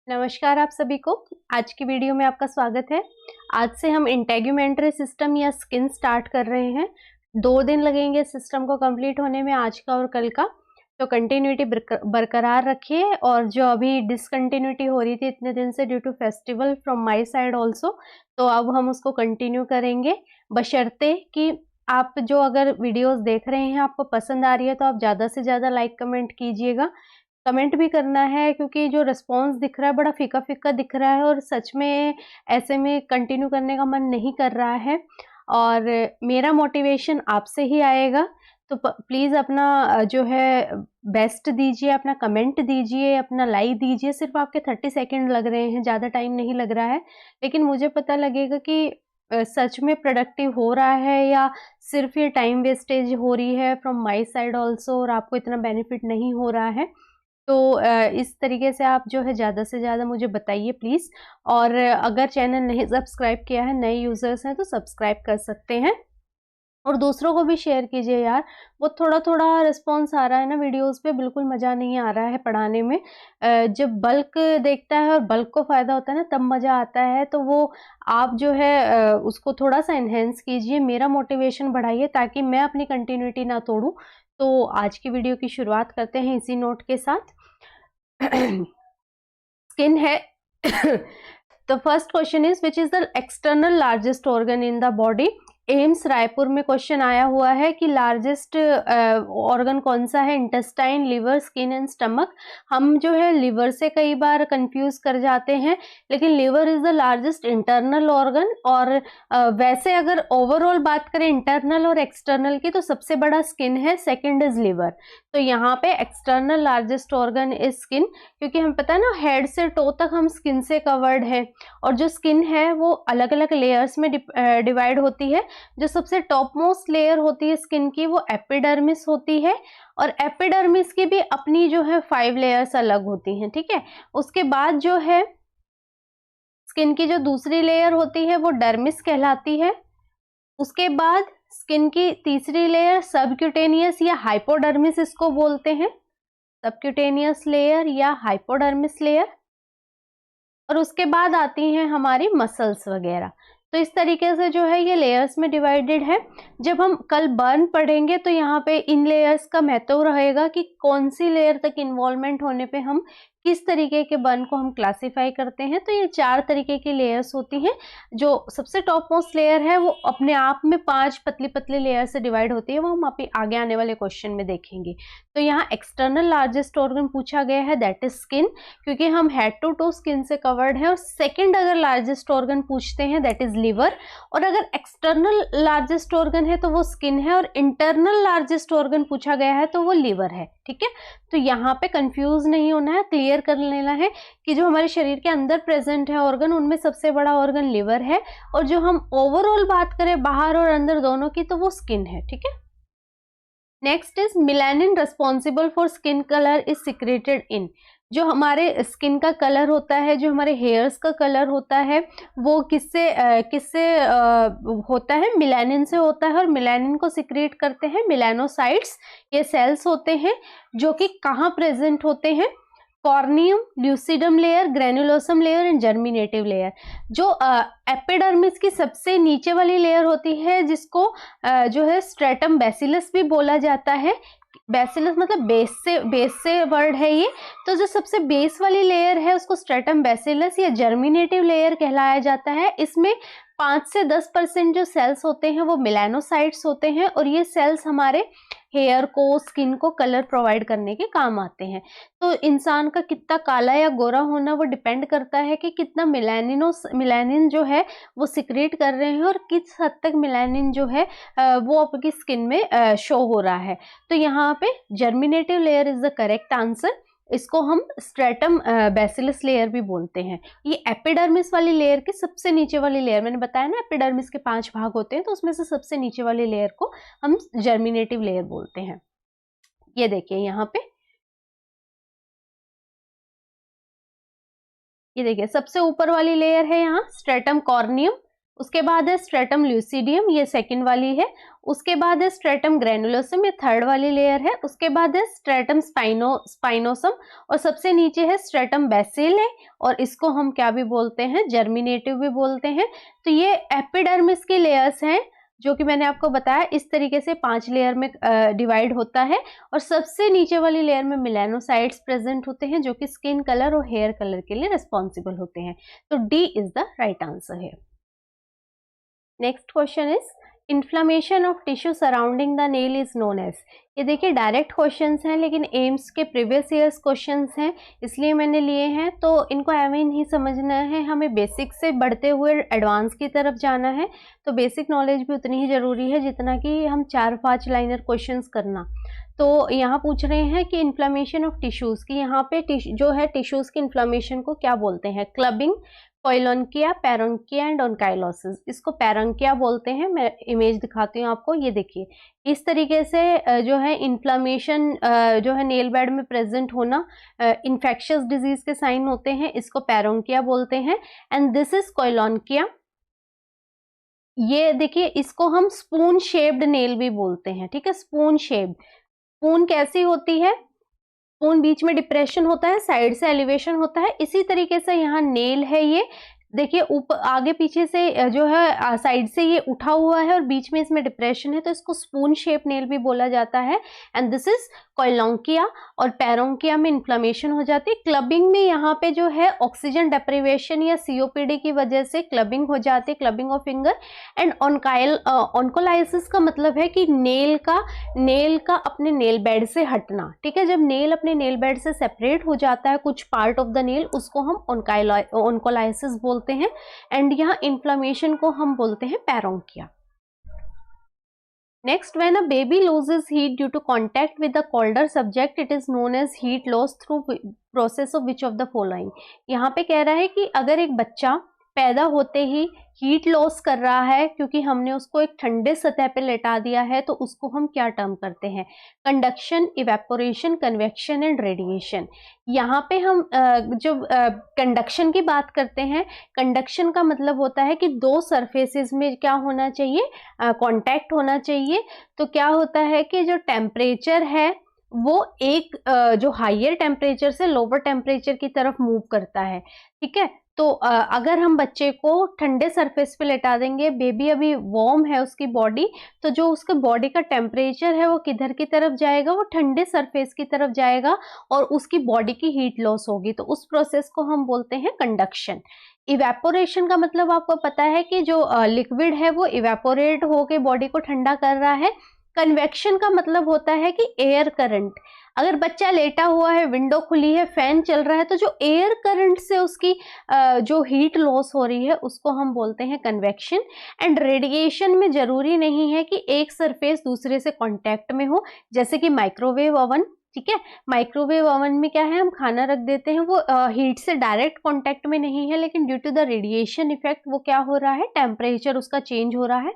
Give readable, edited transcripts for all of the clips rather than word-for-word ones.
नमस्कार आप सभी को। आज की वीडियो में आपका स्वागत है। आज से हम इंटेग्यूमेंट्री सिस्टम या स्किन स्टार्ट कर रहे हैं। 2 दिन लगेंगे सिस्टम को कंप्लीट होने में, आज का और कल का। तो कंटिन्यूटी बरकरार रखिए, और जो अभी डिसकंटिन्यूटी हो रही थी इतने दिन से due to festival from my side also, तो अब हम उसको कंटिन्यू करेंगे, बशर्ते कि आप जो अगर वीडियोस देख रहे हैं आपको पसंद आ रही है तो आप ज़्यादा से ज़्यादा लाइक कमेंट कीजिएगा। कमेंट भी करना है, क्योंकि जो रिस्पॉन्स दिख रहा है बड़ा फीका-फीका दिख रहा है और सच में ऐसे में कंटिन्यू करने का मन नहीं कर रहा है, और मेरा मोटिवेशन आपसे ही आएगा। तो प्लीज़ अपना जो है बेस्ट दीजिए, अपना कमेंट दीजिए, अपना लाइक दीजिए। सिर्फ आपके 30 सेकंड लग रहे हैं, ज़्यादा टाइम नहीं लग रहा है, लेकिन मुझे पता लगेगा कि सच में प्रोडक्टिव हो रहा है या सिर्फ ये टाइम वेस्टेज हो रही है फ्रॉम माय साइड ऑल्सो, और आपको इतना बेनिफिट नहीं हो रहा है। तो इस तरीके से आप जो है ज़्यादा से ज़्यादा मुझे बताइए प्लीज़। और अगर चैनल नहीं सब्सक्राइब किया है, नए यूज़र्स हैं तो सब्सक्राइब कर सकते हैं, और दूसरों को भी शेयर कीजिए यार। वो थोड़ा-थोड़ा रिस्पॉन्स आ रहा है ना वीडियोज़ पे, बिल्कुल मज़ा नहीं आ रहा है पढ़ाने में। जब बल्क देखता है और बल्क को फ़ायदा होता है ना, तब मज़ा आता है। तो वो आप जो है उसको थोड़ा-सा एनहांस कीजिए, मेरा मोटिवेशन बढ़ाइए, ताकि मैं अपनी कंटिन्यूटी ना तोड़ूँ। तो आज की वीडियो की शुरुआत करते हैं इसी नोट के साथ। स्किन है। The first question is which is the external largest organ in the body? AIIMS Raipur में क्वेश्चन आया हुआ है कि लार्जेस्ट ऑर्गन कौन सा है, intestine, liver, skin and stomach. हम जो है लिवर से कई बार कंफ्यूज कर जाते हैं, लेकिन liver is the largest internal organ. और वैसे अगर ओवरऑल बात करें इंटरनल और एक्सटर्नल की, तो सबसे बड़ा स्किन है, सेकंड इज लिवर। तो यहाँ पे external largest organ is skin, क्योंकि हम पता है ना हेड से टो तक हम स्किन से कवर्ड है, और जो स्किन है वो अलग अलग लेयर्स में डिवाइड होती है। जो सबसे टॉप मोस्ट लेयर होती है स्किन की वो एपिडर्मिस होती है, और एपिडर्मिस की भी अपनी जो है 5 लेयर्स अलग होती हैं, ठीक है। उसके बाद जो है स्किन की जो दूसरी लेयर होती है वो डर्मिस कहलाती है। उसके बाद स्किन की तीसरी लेयर सबक्यूटेनियस या हाइपोडर्मिस इसको बोलते हैं, सबक्यूटेनियस लेयर या हाइपोडर्मिस लेयर। और उसके बाद आती हैं हमारी मसल्स वगैरह। तो इस तरीके से जो है ये लेयर्स में डिवाइडेड है। जब हम कल बर्न पढ़ेंगे तो यहाँ पे इन लेयर्स का महत्व रहेगा कि कौन सी लेयर तक इन्वॉल्वमेंट होने पे हम किस तरीके के बर्न को हम क्लासिफाई करते हैं। तो ये 4 तरीके की लेयर्स होती हैं। जो सबसे टॉप मोस्ट लेयर है वो अपने आप में 5 पतली पतली लेयर से डिवाइड होती है, वो हम अभी आगे आने वाले क्वेश्चन में देखेंगे। तो यहाँ एक्सटर्नल लार्जेस्ट ऑर्गन पूछा गया है, दैट इज स्किन, क्योंकि हम हेड टू टो स्किन से कवर्ड है। और सेकंड अगर लार्जेस्ट ऑर्गन पूछते हैं दैट इज लिवर, और अगर एक्सटर्नल लार्जेस्ट ऑर्गन है तो वो स्किन है, और इंटरनल लार्जेस्ट ऑर्गन पूछा गया है तो वो लिवर है, ठीक है। तो यहाँ पे कंफ्यूज नहीं होना है, क्लियर कर लेना है कि जो हमारे शरीर के अंदर प्रेजेंट है ऑर्गन, उनमें सबसे बड़ा ऑर्गन लिवर है, और जो हम ओवरऑल बात करें बाहर और अंदर दोनों की, तो वो स्किन है, ठीक है। Next is melanin responsible for skin colour is secreted in. जो हमारे स्किन का कलर होता है, जो हमारे हेयर्स का कलर होता है, वो किससे किससे होता है, मिलानिन से होता है। और मिलानिन को सिक्रेट करते हैं मेलानोसाइट्स, ये सेल्स होते हैं जो कि कहाँ प्रेजेंट होते हैं, corneum, lucidum layer, granulosum layer and germinative layer. जो एपिडर्मिस की सबसे नीचे वाली लेयर होती है, जिसको जो है स्ट्रेटम बेसिलस भी बोला जाता है। बेसिलस मतलब बेस से वर्ड है ये। तो जो सबसे बेस वाली लेयर है उसको स्ट्रेटम बेसिलस या जर्मिनेटिव लेयर कहलाया जाता है। इसमें 5 से 10% जो सेल्स होते हैं वो मेलानोसाइट्स होते हैं, और ये सेल्स हमारे हेयर को, स्किन को कलर प्रोवाइड करने के काम आते हैं। तो इंसान का कितना काला या गोरा होना वो डिपेंड करता है कि कितना मिलानिन जो है वो सिक्रेट कर रहे हैं, और किस हद तक मिलानिन जो है वो आपकी स्किन में शो हो रहा है। तो यहाँ पे germinative layer is the correct answer. इसको हम स्ट्रेटम बेसिलस लेयर भी बोलते हैं। ये एपिडर्मिस वाली लेयर की सबसे नीचे वाली लेयर, मैंने बताया ना एपिडर्मिस के 5 भाग होते हैं, तो उसमें से सबसे नीचे वाली लेयर को हम जर्मिनेटिव लेयर बोलते हैं। ये देखिए यहाँ पे, ये देखिए सबसे ऊपर वाली लेयर है यहाँ स्ट्रेटम कॉर्नियम, उसके बाद है स्ट्रेटम ल्यूसिडियम, ये सेकंड वाली है। उसके बाद है स्ट्रेटम ग्रेनुलोसम, ये थर्ड वाली लेयर है। उसके बाद है स्ट्रेटम स्पाइनोसम और सबसे नीचे है स्ट्रेटम बेसिले और इसको हम क्या भी बोलते हैं, जर्मिनेटिव भी बोलते हैं। तो ये एपिडर्मिस की लेयर्स हैं जो कि मैंने आपको बताया इस तरीके से 5 लेयर में डिवाइड होता है और सबसे नीचे वाली लेयर में मेलानोसाइट्स प्रेजेंट होते हैं जो कि स्किन कलर और हेयर कलर के लिए रिस्पॉन्सिबल होते हैं। तो D is the right answer है। Next question is inflammation of tissue surrounding the nail is known as. ये देखिए डायरेक्ट क्वेश्चंस हैं लेकिन एम्स के प्रीवियस ईयर्स क्वेश्चंस हैं इसलिए मैंने लिए हैं। तो इनको ऐਵੇਂ नहीं समझना है, हमें बेसिक से बढ़ते हुए एडवांस की तरफ जाना है। तो बेसिक नॉलेज भी उतनी ही ज़रूरी है जितना कि हम 4-5 लाइनर क्वेश्चंस करना। तो यहाँ पूछ रहे हैं कि इन्फ्लेमेशन ऑफ टिश्यूज़ की, यहाँ पे जो है टिश्यूज़ की इन्फ्लेमेशन को क्या बोलते हैं, क्लबिंग, कोइलोनकिया, पेरोनकिया एंड ऑनकाइलोसिस। इसको पेरोनकिया बोलते हैं। मैं इमेज दिखाती हूँ आपको, ये देखिए इस तरीके से जो है इन्फ्लेमेशन जो है नेल बेड में प्रेजेंट होना इन्फेक्शियस डिजीज के साइन होते हैं, इसको पेरोनकिया बोलते हैं। And this is koilonychia. ये देखिए इसको हम स्पून शेप्ड नेल भी बोलते हैं, ठीक है, स्पून शेप्ड। स्पून कैसी होती है, स्पून बीच में डिप्रेशन होता है, साइड से एलिवेशन होता है, इसी तरीके से यहाँ नेल है। ये देखिए ऊपर आगे पीछे से जो है साइड से ये उठा हुआ है और बीच में इसमें डिप्रेशन है, तो इसको स्पून शेप नेल भी बोला जाता है। And this is koilonychia. और पेरोनकिया में इन्फ्लेमेशन हो जाती है। क्लबिंग में यहाँ पे जो है ऑक्सीजन डेप्रिवेशन या सीओपीडी की वजह से क्लबिंग हो जाती है, क्लबिंग ऑफ फिंगर। एंड ऑनकोलाइसिस का मतलब है कि नेल का अपने नेल बेड से हटना, ठीक है। जब नेल अपने नेल बेड से सेपरेट हो जाता है कुछ पार्ट ऑफ द नेल, उसको हम ऑनकोलाइसिस बोलते हैं। एंड यहाँ इन्फ्लेमेशन को हम बोलते हैं पेरोनकिया। Next, when a baby loses heat due to contact with the colder subject, it is known as heat loss through process of which of the following। यहाँ पे कह रहा है कि अगर एक बच्चा पैदा होते ही हीट लॉस कर रहा है क्योंकि हमने उसको एक ठंडे सतह पे लेटा दिया है, तो उसको हम क्या टर्म करते हैं, conduction, evaporation, convection and radiation. यहाँ पे हम जब कंडक्शन की बात करते हैं, कंडक्शन का मतलब होता है कि दो सरफेसेस में क्या होना चाहिए, कांटेक्ट होना चाहिए। तो क्या होता है कि जो टेम्परेचर है वो एक जो हायर टेम्परेचर से लोअर टेम्परेचर की तरफ मूव करता है, ठीक है। तो अगर हम बच्चे को ठंडे सरफेस पे लेटा देंगे, बेबी अभी वार्म है उसकी बॉडी, तो जो उसका बॉडी का टेम्परेचर है वो किधर की तरफ जाएगा, वो ठंडे सरफेस की तरफ जाएगा और उसकी बॉडी की हीट लॉस होगी। तो उस प्रोसेस को हम बोलते हैं कंडक्शन। इवेपोरेशन का मतलब आपको पता है कि जो लिक्विड है वो इवेपोरेट होके बॉडी को ठंडा कर रहा है। कन्वेक्शन का मतलब होता है कि एयर करंट, अगर बच्चा लेटा हुआ है, विंडो खुली है, फैन चल रहा है, तो जो एयर करंट से उसकी जो हीट लॉस हो रही है उसको हम बोलते हैं कन्वेक्शन। एंड रेडिएशन में जरूरी नहीं है कि एक सरफेस दूसरे से कांटेक्ट में हो, जैसे कि माइक्रोवेव ओवन, ठीक है। माइक्रोवेव ओवन में क्या है, हम खाना रख देते हैं, वो हीट से डायरेक्ट कांटेक्ट में नहीं है, लेकिन due to the radiation effect वो क्या हो रहा है, टेम्परेचर उसका चेंज हो रहा है।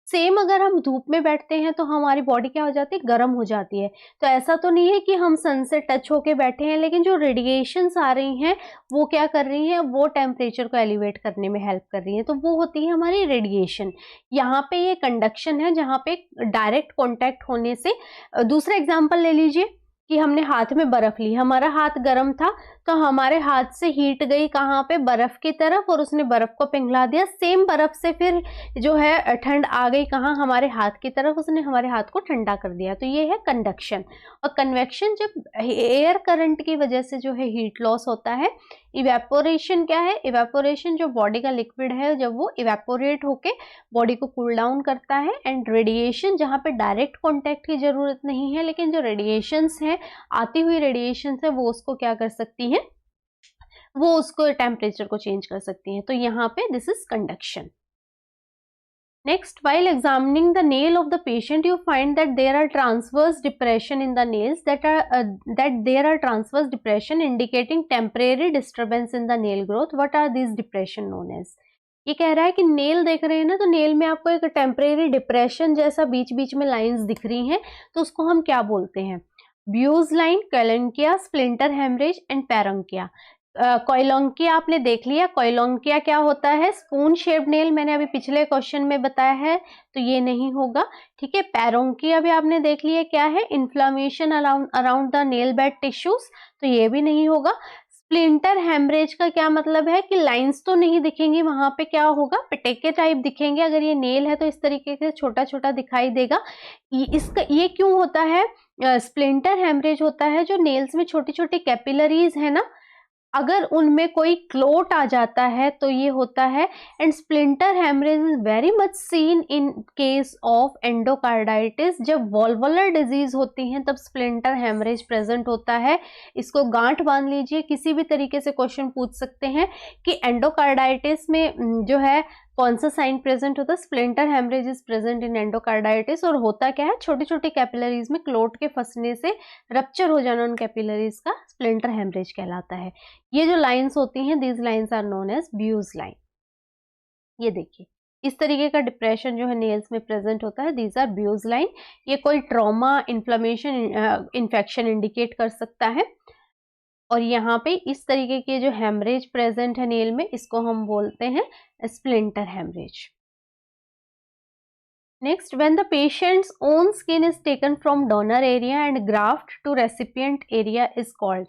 सेम अगर हम धूप में बैठते हैं तो हमारी बॉडी क्या हो जाती है, गर्म हो जाती है। तो ऐसा तो नहीं है कि हम सन से टच होके बैठे हैं, लेकिन जो रेडिएशंस आ रही हैं वो क्या कर रही हैं, वो टेम्परेचर को एलिवेट करने में हेल्प कर रही हैं, तो वो होती है हमारी रेडिएशन। यहाँ पे ये कंडक्शन है जहाँ पे डायरेक्ट कॉन्टैक्ट होने से। दूसरा एग्जाम्पल ले लीजिए कि हमने हाथ में बर्फ ली, हमारा हाथ गर्म था तो हमारे हाथ से हीट गई कहाँ पे, बर्फ की तरफ, और उसने बर्फ को पिघला दिया। सेम बर्फ से फिर जो है ठंड आ गई कहाँ, हमारे हाथ की तरफ, उसने हमारे हाथ को ठंडा कर दिया। तो ये है कंडक्शन। और कन्वेक्शन जब एयर करंट की वजह से जो है हीट लॉस होता है। इवेपोरेशन क्या है, इवेपोरेशन जो बॉडी का लिक्विड है जब वो इवेपोरेट होके बॉडी को कूल डाउन करता है। एंड रेडिएशन जहाँ पे डायरेक्ट कॉन्टैक्ट की जरूरत नहीं है, लेकिन जो रेडिएशंस है, आती हुई रेडिएशन है, वो उसको क्या कर सकती हैं, वो उसको टेम्परेचर को चेंज कर सकती हैं। तो यहाँ पे this is conduction. Next, while examining the nail of the patient, you find that there are transverse depression in the nails that there are transverse depression indicating temporary disturbance in the nail growth. What are these depression known as? ये कह रहा है कि nail देख रहे हैं ना, तो नेल में आपको एक टेम्परेरी डिप्रेशन जैसा बीच बीच में लाइंस दिख रही हैं, तो उसको हम क्या बोलते हैं, ब्यूज लाइन, कैलेंकिया, splinter haemorrhage and paronychia. Koilonychia आपने देख लिया, कोइलोंकिया क्या होता है, स्पून शेप्ड नेल, मैंने अभी पिछले क्वेश्चन में बताया है, तो ये नहीं होगा। ठीक है, पैरोंकिया भी आपने देख लिया क्या है, inflammation around the nail bed tissues, तो ये भी नहीं होगा। स्प्लिंटर हेमरेज का क्या मतलब है कि लाइंस तो नहीं दिखेंगी, वहां पे क्या होगा, पटेके टाइप दिखेंगे। अगर ये नेल है तो इस तरीके से छोटा छोटा दिखाई देगा। ये क्यों होता है, स्प्लिंटर हेमरेज होता है, जो नेल्स में छोटी छोटी कैपिलरीज है ना, अगर उनमें कोई क्लोट आ जाता है तो ये होता है। And splinter haemorrhage is very much seen in case of endocarditis. जब वॉल्वुलर डिजीज होती हैं तब स्प्लिंटर हेमरेज प्रेजेंट होता है। इसको गांठ बांध लीजिए, किसी भी तरीके से क्वेश्चन पूछ सकते हैं कि एंडोकार्डाइटिस में जो है कौन सा साइन प्रेजेंट होता है, splinter haemorrhage is present in endocarditis. और होता क्या है, छोटी छोटी कैपिलरीज में क्लोट के फंसने से रप्चर हो जाना उन कैपिलरीज का स्प्लिंटर हेमरेज कहलाता है। ये जो लाइंस होती हैं, these lines are known as Beau's line. ये देखिए, इस तरीके का डिप्रेशन जो है नेल्स में प्रेजेंट होता है, दीज आर ब्यूज लाइन। ये कोई ट्रॉमा, इन्फ्लेमेशन, इन्फेक्शन इंडिकेट कर सकता है। और यहाँ पे इस तरीके के जो हेमरेज प्रेजेंट है नेल में, इसको हम बोलते हैं splinter haemorrhage. Next, when the patient's own skin is taken from donor area and graft to recipient area is called.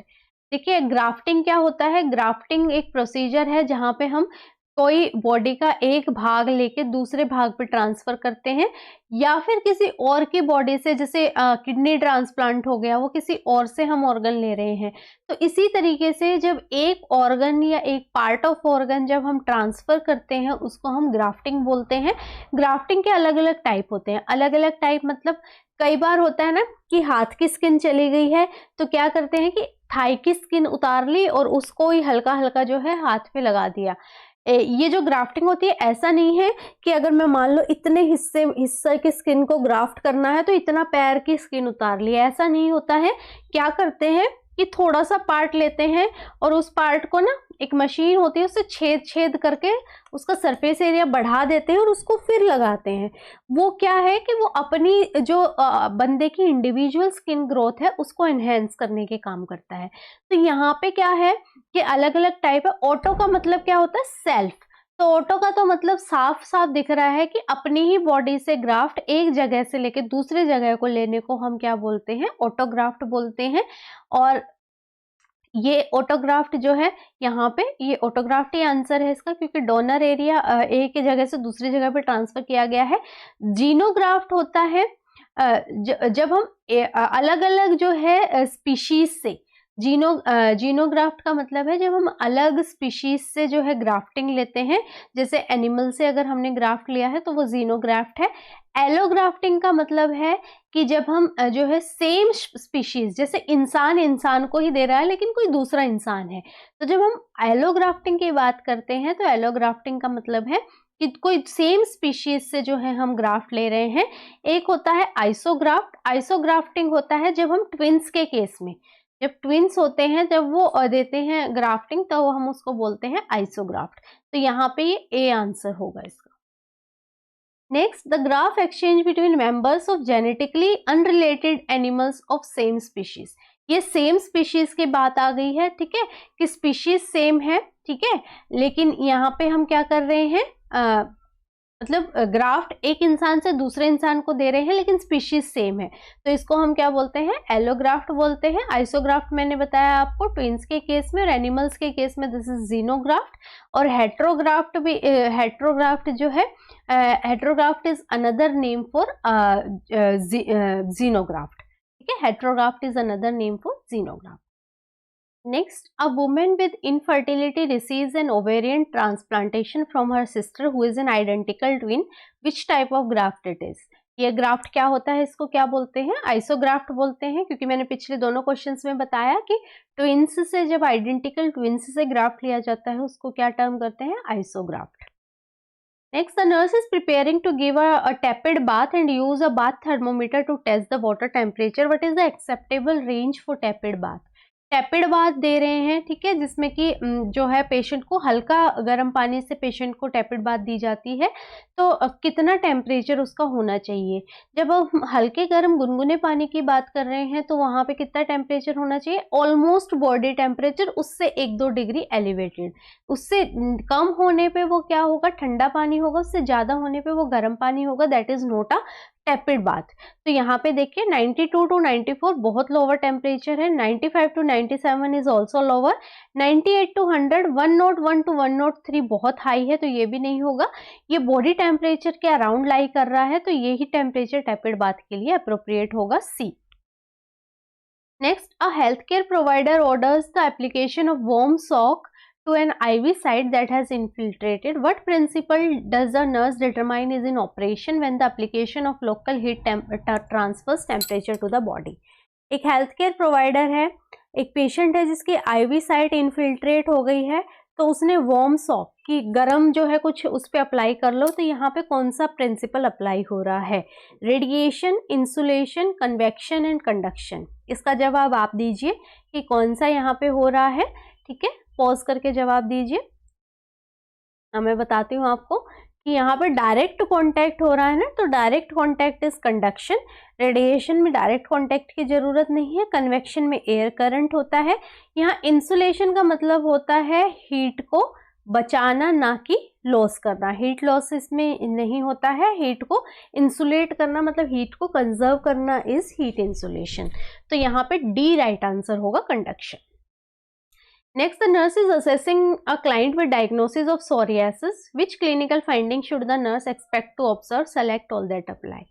देखिए, ग्राफ्टिंग क्या होता है, ग्राफ्टिंग एक प्रोसीजर है जहां पे हम कोई बॉडी का एक भाग लेके दूसरे भाग पे ट्रांसफर करते हैं, या फिर किसी और की बॉडी से, जैसे किडनी ट्रांसप्लांट हो गया, वो किसी और से हम ऑर्गन ले रहे हैं। तो इसी तरीके से जब एक ऑर्गन या एक पार्ट ऑफ ऑर्गन जब हम ट्रांसफर करते हैं, उसको हम ग्राफ्टिंग बोलते हैं। ग्राफ्टिंग के अलग अलग टाइप होते हैं, अलग अलग टाइप मतलब कई बार होता है ना कि हाथ की स्किन चली गई है तो क्या करते हैं कि थाई की स्किन उतार ली और उसको ही हल्का हल्का जो है हाथ पे लगा दिया। ये जो ग्राफ्टिंग होती है, ऐसा नहीं है कि अगर मैं मान लो इतने हिस्से की स्किन को ग्राफ्ट करना है तो इतना पैर की स्किन उतार लिया, ऐसा नहीं होता है। क्या करते हैं कि थोड़ा सा पार्ट लेते हैं और उस पार्ट को ना, एक मशीन होती है, उससे छेद छेद करके उसका सरफेस एरिया बढ़ा देते हैं और उसको फिर लगाते हैं। वो क्या है कि वो अपनी जो बंदे की इंडिविजुअल स्किन ग्रोथ है उसको एनहेंस करने के काम करता है। तो यहाँ पे क्या है कि अलग अलग टाइप है। ऑटो का मतलब क्या होता है, सेल्फ। तो ऑटो का तो मतलब साफ साफ दिख रहा है कि अपनी ही बॉडी से ग्राफ्ट एक जगह से लेके दूसरे जगह को लेने को हम क्या बोलते हैं, ऑटोग्राफ्ट बोलते हैं। और ये ऑटोग्राफ्ट जो है, यहाँ पे ये ऑटोग्राफ्ट ही आंसर है इसका, क्योंकि डोनर एरिया एक जगह से दूसरी जगह पे ट्रांसफर किया गया है। जीनोग्राफ्ट होता है जब हम अलग अलग जो है स्पीशीज से, जीनोग्राफ्ट का मतलब है जब हम अलग स्पीशीज से जो है ग्राफ्टिंग लेते हैं। जैसे एनिमल से अगर हमने ग्राफ्ट लिया है तो वो जीनोग्राफ्ट है। एलोग्राफ्टिंग का मतलब है कि जब हम जो है सेम स्पीशीज, जैसे इंसान को ही दे रहा है लेकिन कोई दूसरा इंसान है, तो जब हम एलोग्राफ्टिंग की बात करते हैं तो एलोग्राफ्टिंग का मतलब है कि कोई सेम स्पीशीज से जो है हम ग्राफ्ट ले रहे हैं। एक होता है आइसोग्राफ्ट। आइसोग्राफ्टिंग होता है जब हम ट्विंस के केस में, जब ट्विंस होते हैं, जब वो देते हैं ग्राफ्टिंग, तो हम उसको बोलते हैं आइसोग्राफ्ट। तो यहाँ पे ये ए आंसर होगा इसका। Next, the graph exchange between members of genetically unrelated animals of same species. ये सेम स्पीशीज की बात आ गई है, ठीक है, कि स्पीशीज सेम है, ठीक है, लेकिन यहाँ पे हम क्या कर रहे हैं, मतलब ग्राफ्ट एक इंसान से दूसरे इंसान को दे रहे हैं लेकिन स्पीशीज सेम है, तो इसको हम क्या बोलते हैं, एलोग्राफ्ट बोलते हैं। आइसोग्राफ्ट मैंने बताया आपको ट्विंस के केस में, और एनिमल्स के केस में दिस इज जीनोग्राफ्ट। और हेट्रोग्राफ्ट भी, हेट्रोग्राफ्ट जो है, हेट्रोग्राफ्ट is another name for xenograft, ठीक है, हेट्रोग्राफ्ट is another name for xenograft. Next, a woman with infertility receives an ovarian transplantation from her sister who is an identical twin. Which type of graft it is? ये graft क्या होता है, इसको क्या बोलते हैं, आइसोग्राफ्ट बोलते हैं, क्योंकि मैंने पिछले दोनों क्वेश्चंस में बताया कि ट्विंस से, जब आइडेंटिकल ट्विंस से ग्राफ्ट लिया जाता है उसको क्या टर्म करते हैं, isograft. Next, the nurse is preparing to give a tepid bath and use a bath thermometer to test the water temperature. What is the acceptable range for tepid bath? Tepid bath दे रहे हैं, ठीक है, जिसमें कि जो है patient को हल्का गर्म पानी से पेशेंट को टैपिड बाथ दी जाती है। तो कितना टेम्परेचर उसका होना चाहिए? जब हम हल्के गर्म गुनगुने पानी की बात कर रहे हैं तो वहाँ पे कितना टेम्परेचर होना चाहिए? ऑलमोस्ट बॉडी टेम्परेचर, उससे 1-2 डिग्री एलिवेटेड। उससे कम होने पे वो क्या होगा? ठंडा पानी होगा, उससे ज़्यादा होने पे वो गर्म पानी होगा, that is not a टैपिड bath. तो यहाँ पे देखिए 92 to 94 बहुत लोअर टेम्परेचर है, 95 to 97 is also lower, 98 to 100, 101 to 103 बहुत हाई है, तो ये भी नहीं होगा। ये बॉडी टेम्परेचर के अराउंड लाई कर रहा है, तो ये ही टेम्परेचर टैपिड बाथ के लिए अप्रोप्रिएट होगा, सी। Next, a healthcare provider orders the application of warm sock to an IV site that has infiltrated. What principle does the nurse determine is in operation when the application of local heat transfers temperature to the body? एक health care provider है, एक patient है जिसकी IV site infiltrate हो गई है, तो उसने वार्म सॉक की गर्म जो है कुछ उस पर अप्लाई कर लो, तो यहाँ पे कौन सा प्रिंसिपल अप्लाई हो रहा है? Radiation, insulation, convection and conduction. इसका जवाब आप दीजिए कि कौन सा यहाँ पे हो रहा है, ठीक है, पॉज करके जवाब दीजिए। मैं बताती हूँ आपको कि यहाँ पे डायरेक्ट कांटेक्ट हो रहा है ना, तो direct contact is conduction. Radiation में डायरेक्ट कांटेक्ट की जरूरत नहीं है, कन्वेक्शन में एयर करंट होता है। यहाँ इंसुलेशन का मतलब होता है हीट को बचाना, ना कि लॉस करना। हीट लॉस इसमें नहीं होता है, हीट को इंसुलेट करना मतलब हीट को कंजर्व करना इज हीट इंसुलेशन। तो यहाँ पे डी राइट आंसर होगा, conduction. Next, the nurse is assessing a client with diagnosis of psoriasis. Which clinical finding should the nurse expect to observe? Select all that apply.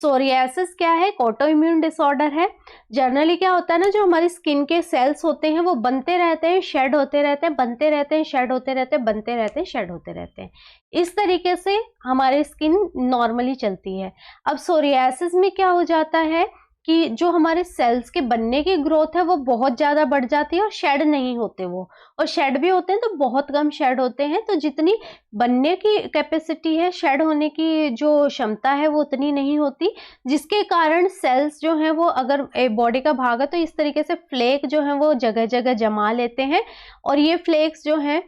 Psoriasis क्या है? Auto immune disorder है। Generally क्या होता है ना, जो हमारी स्किन के सेल्स होते हैं वो बनते रहते हैं, शेड होते रहते हैं, बनते रहते हैं, शेड होते रहते हैं, बनते रहते हैं, शेड होते रहते हैं। इस तरीके से हमारी स्किन नॉर्मली चलती है। अब सोरियासिस में क्या हो जाता है कि जो हमारे सेल्स के बनने की ग्रोथ है वो बहुत ज़्यादा बढ़ जाती है और शेड नहीं होते वो, और शेड भी होते हैं तो बहुत कम शेड होते हैं। तो जितनी बनने की कैपेसिटी है, शेड होने की जो क्षमता है वो उतनी नहीं होती, जिसके कारण सेल्स जो हैं वो अगर बॉडी का भाग है तो इस तरीके से फ्लेक जो हैं वो जगह जगह जमा लेते हैं। और ये फ्लेक्स जो हैं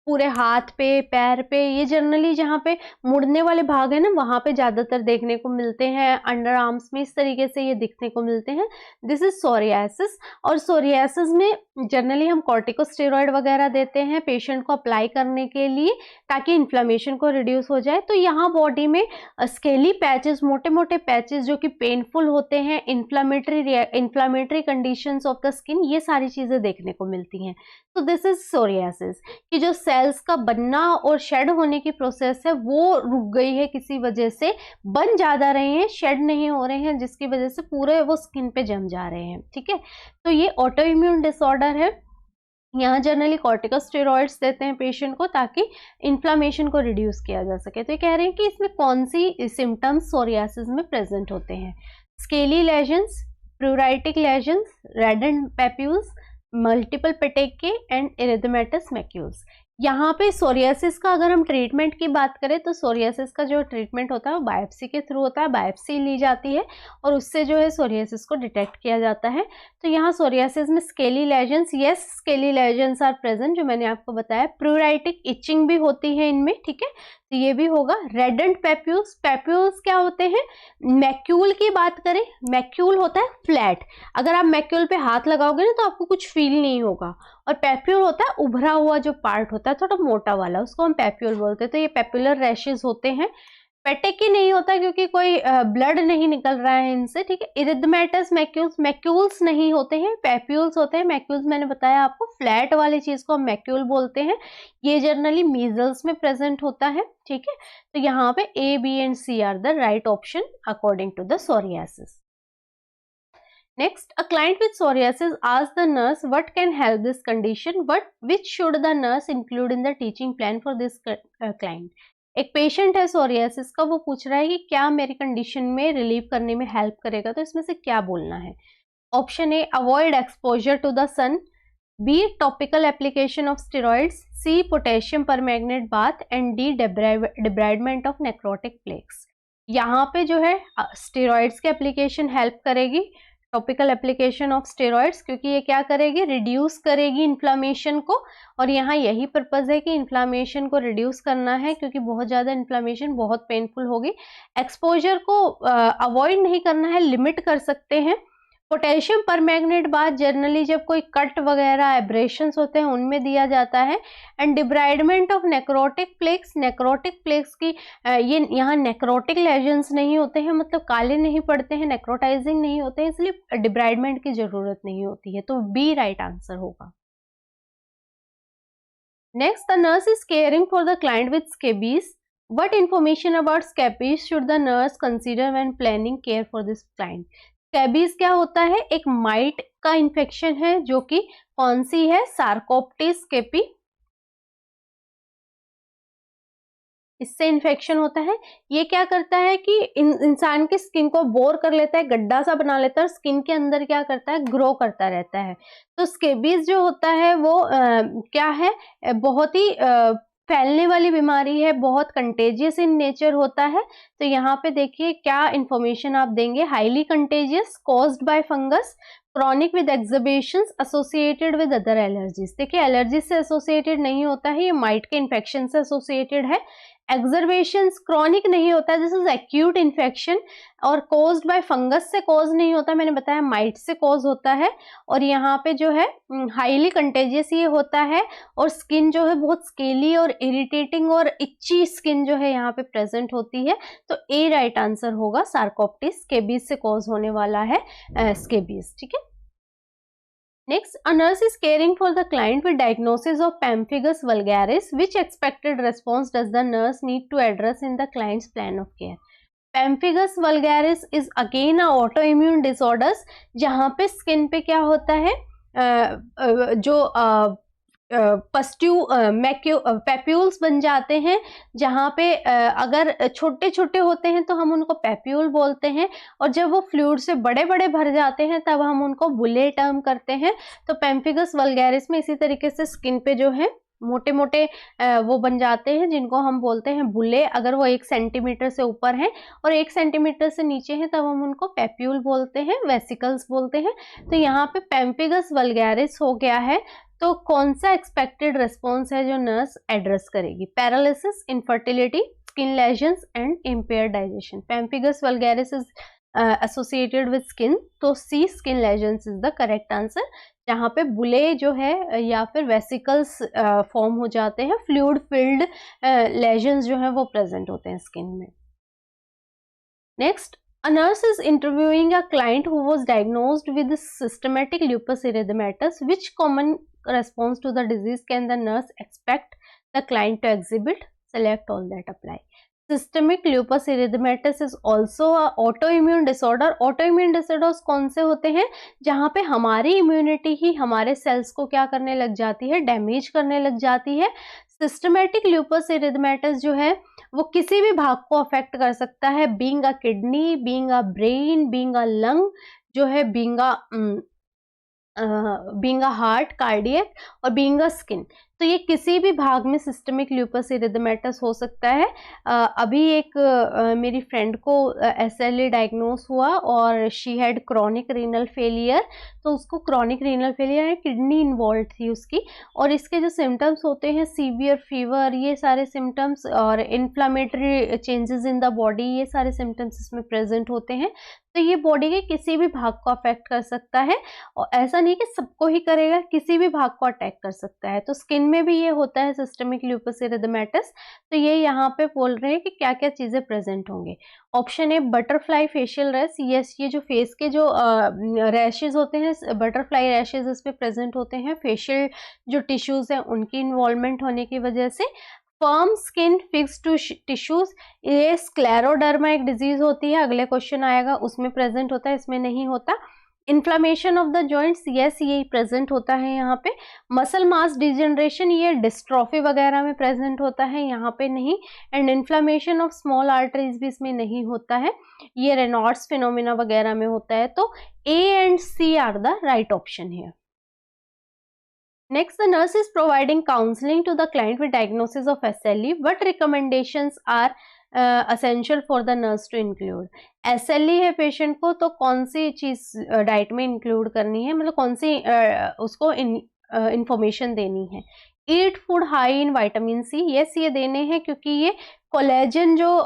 पूरे हाथ पे, पैर पे, ये जनरली जहाँ पे मुड़ने वाले भाग है ना वहाँ पे ज़्यादातर देखने को मिलते हैं। अंडर आर्म्स में इस तरीके से ये दिखने को मिलते हैं। This is psoriasis. और सोरियासिस में जनरली हम कॉर्टिकोस्टेरॉइड वगैरह देते हैं पेशेंट को अप्लाई करने के लिए, ताकि इन्फ्लेमेशन को रिड्यूस हो जाए। तो यहाँ बॉडी में स्केली पैचेस, मोटे मोटे पैचेस जो कि पेनफुल होते हैं, inflammatory conditions of the skin, ये सारी चीज़ें देखने को मिलती हैं। तो दिस इज सोरियासिस कि जो सेल्स का बनना और शेड होने की प्रोसेस है वो रुक गई है किसी वजह से, बन ज़्यादा रहे हैं, शेड नहीं हो रहे हैं, जिसकी वजह से पूरे वो स्किन पे जम जा रहे हैं, ठीक है। तो ये ऑटो इम्यून डिसऑर्डर है। यहाँ जनरली कॉर्टिकोस्टेरॉइड्स देते हैं पेशेंट को ताकि इन्फ्लामेशन को रिड्यूस किया जा सके। तो ये कह रहे हैं कि इसमें कौन सी सिम्टम्स सोरियासिस में प्रेजेंट होते हैं? Scaly lesions, pruritic lesions, reddened papules, multiple petechiae and erythematous macules. यहाँ पे सोरियासिस का अगर हम ट्रीटमेंट की बात करें तो सोरियासिस का जो ट्रीटमेंट होता है वो बायोप्सी के थ्रू होता है। बायोप्सी ली जाती है और उससे जो है सोरियासिस को डिटेक्ट किया जाता है। तो यहाँ सोरियासिस में scaly lesions, yes scaly lesions are present, जो मैंने आपको बताया। प्रूराइटिक इचिंग भी होती है इनमें, ठीक है, तो ये भी होगा। रेडेंट पैप्यूल्स, पैप्यूल्स क्या होते हैं? मैक्यूल की बात करें, मैक्यूल होता है फ्लैट, अगर आप मैक्यूल पे हाथ लगाओगे ना तो आपको कुछ फील नहीं होगा। और पैप्यूल होता है उभरा हुआ जो पार्ट होता है थोड़ा मोटा वाला, उसको हम पैप्यूल बोलते हैं। तो ये पैप्यूलर रैशेस होते हैं। पेटेकी नहीं होता क्योंकि कोई ब्लड नहीं निकल रहा है इनसे, ठीक है। इरिथमेटस मैक्यूल्स, मैक्यूल्स नहीं होते हैं, पैप्यूल्स होते हैं। मैक्यूल्स मैंने बताया आपको, फ्लैट वाली चीज को हम मैक्यूल बोलते हैं। ये जनरली मीजल्स में प्रेजेंट होता है, ठीक है। तो यहाँ पे A, B and C are the right option according to the psoriasis. Next, a client with psoriasis asks the nurse what can help this condition, which should the nurse include in the teaching plan for this client. एक patient है psoriasis का, वो पूछ रहा है कि क्या मेरी कंडीशन में रिलीव करने में हेल्प करेगा, तो इसमें से क्या बोलना है? Option A, avoid exposure to the sun, B, topical application of steroids, C, potassium permanganate bath and D, debridement of necrotic plaques. यहाँ पे जो है स्टेरॉइड्स की एप्लीकेशन हेल्प करेगी, टॉपिकल एप्लीकेशन ऑफ स्टेरॉइड्स, क्योंकि ये क्या करेगी, रिड्यूस करेगी इन्फ्लामेशन को, और यहाँ यही पर्पज है कि इन्फ्लामेशन को रिड्यूस करना है, क्योंकि बहुत ज़्यादा इन्फ्लामेशन बहुत पेनफुल होगी। एक्सपोजर को अवॉइड नहीं करना है, लिमिट कर सकते हैं। पोटेशियम परमैंगनेट बाद जनरली जब कोई कट वगैरह एब्रेशंस होते हैं उनमें दिया जाता है। And debridement of necrotic plaques की ये यहाँ नेक्रोटिक लेजन्स नहीं होते हैं, मतलब काले नहीं पड़ते हैं, नेक्रोटाइजिंग नहीं होते हैं, इसलिए डिब्राइडमेंट की जरूरत नहीं होती है, तो बी राइट आंसर होगा। Next, the nurse is caring for the client with scabies. What information about scabies should the nurse consider when planning care for this client? Scabies क्या होता है, एक माइट का इन्फेक्शन है जो कि कौन सी है, सार्कोप्टिस स्केपी, इससे इन्फेक्शन होता है। ये क्या करता है कि इंसान की स्किन को बोर कर लेता है, गड्ढा सा बना लेता है, और स्किन के अंदर क्या करता है, ग्रो करता रहता है। तो स्केबीज जो होता है वो क्या है, बहुत ही फैलने वाली बीमारी है, बहुत कंटेजियस इन नेचर होता है। तो यहाँ पे देखिए क्या इंफॉर्मेशन आप देंगे, highly contagious, caused by fungus, chronic with exacerbations, associated with other allergies. देखिए एलर्जी से एसोसिएटेड नहीं होता है, ये माइट के इन्फेक्शन से एसोसिएटेड है। एक्सर्बेशंस क्रॉनिक नहीं होता है, दिस इज एक्यूट इन्फेक्शन, और कॉज्ड बाय फंगस से कॉज नहीं होता, मैंने बताया माइट से कॉज होता है। और यहाँ पे जो है हाईली कंटेजियस ये होता है, और स्किन जो है बहुत स्केली और इरिटेटिंग और इच्ची स्किन जो है यहाँ पे प्रेजेंट होती है। तो ए राइट आंसर होगा, सार्कोप्टिस स्केबीज से कॉज होने वाला है स्केबीज, ठीक है। Next, a nurse is caring for the client with diagnosis of pemphigus vulgaris. Which expected response does the nurse need to address in the client's plan of care? Pemphigus vulgaris is again a autoimmune disorders, जहाँ पे skin पे क्या होता है, जो papules बन जाते हैं, जहाँ पे अगर छोटे छोटे होते हैं तो हम उनको पैप्यूल बोलते हैं, और जब वो फ्लूइड से बड़े बड़े भर जाते हैं तब हम उनको बुले टर्म करते हैं। तो पेम्फिगस वल्गैरिस में इसी तरीके से स्किन पे जो है मोटे मोटे वो बन जाते हैं, जिनको हम बोलते हैं बुले, अगर वो 1 सेंटीमीटर से ऊपर हैं, और 1 सेंटीमीटर से नीचे हैं तब हम उनको पैप्यूल बोलते हैं, वेसिकल्स बोलते हैं। तो यहाँ पे पेम्फिगस वल्गैरिस हो गया है, तो कौन सा एक्सपेक्टेड रिस्पॉन्स है जो नर्स एड्रेस करेगी, paralysis, infertility, skin lesions and impaired digestion. Pemphigus vulgaris is associated with skin, तो C skin lesions is the correct answer, जहाँ पे बुले जो है या फिर वेसिकल्स फॉर्म हो जाते हैं, फ्लूइड फिल्ड लेजन्स जो है वो प्रेजेंट होते हैं स्किन में। Next, a nurse is interviewing a client who was diagnosed with systematic lupus erythematosus. Which common response to the disease can the nurse expect the client to exhibit? Select all that apply. Systemic lupus erythematosus is also a autoimmune disorder. Autoimmune disorders कौन से होते हैं, जहाँ पे हमारी immunity ही हमारे sales को क्या करने लग जाती है, डैमेज करने लग जाती है। सिस्टमेटिक ल्यूपस इरिथमेटस जो है वो किसी भी भाग को अफेक्ट कर सकता है, being a kidney, being a brain, being a lung, जो है बीइंग अ हार्ट, कार्डियक, और बीइंग अ स्किन। तो ये किसी भी भाग में सिस्टमिक ल्यूपस इरिथमेटस हो सकता है। अभी एक मेरी फ्रेंड को SLE डायग्नोस हुआ, और she had chronic renal failure, तो उसको क्रॉनिक रीनल फेलियर है, किडनी इन्वॉल्व थी उसकी, और इसके जो सिम्टम्स होते हैं, सीवियर फीवर, ये सारे सिम्टम्स, और inflammatory changes in the body, ये सारे सिम्टम्स इसमें प्रेजेंट होते हैं। तो ये बॉडी के किसी भी भाग को अफेक्ट कर सकता है, और ऐसा नहीं कि सबको ही करेगा, किसी भी भाग को अटैक कर सकता है। तो स्किन में भी ये होता है सिस्टमिक ल्यूपस इरिथमेटस। तो ये यहाँ पे बोल रहे हैं कि क्या क्या चीजें प्रेजेंट होंगे। Option A butterfly facial rash, yes, ये जो फेस के जो रैशेज होते हैं, बटरफ्लाई रैशेज इस पे प्रेजेंट होते हैं, फेशियल जो टिश्यूज हैं उनकी इन्वॉल्वमेंट होने की वजह से। फर्म स्किन, फिक्स टिश्यूज, ये स्क्लेरोडर्मा एक डिजीज होती है, अगले क्वेश्चन आएगा उसमें प्रेजेंट होता है, इसमें नहीं होता। Inflammation of the joints, yes, ये प्रेजेंट होता है यहाँ पे। मसल मास डिजनरेशन, ये डिस्ट्रॉफी वगैरह में प्रेजेंट होता है, यहाँ पे नहीं। And inflammation of small arteries भी इसमें नहीं होता है, ये रेनॉल्ड्स फिनोमिना वगैरह में होता है। तो A and C are the right option here. Next, the nurse is providing counseling to the client with diagnosis of SLE. What recommendations are essential for the nurse to include? SLE है patient को, तो कौन सी चीज diet में include करनी है, मतलब कौन सी उसको इंफॉर्मेशन देनी है? Eat food high in vitamin C, yes ये देने हैं, क्योंकि ये कोलेजन जो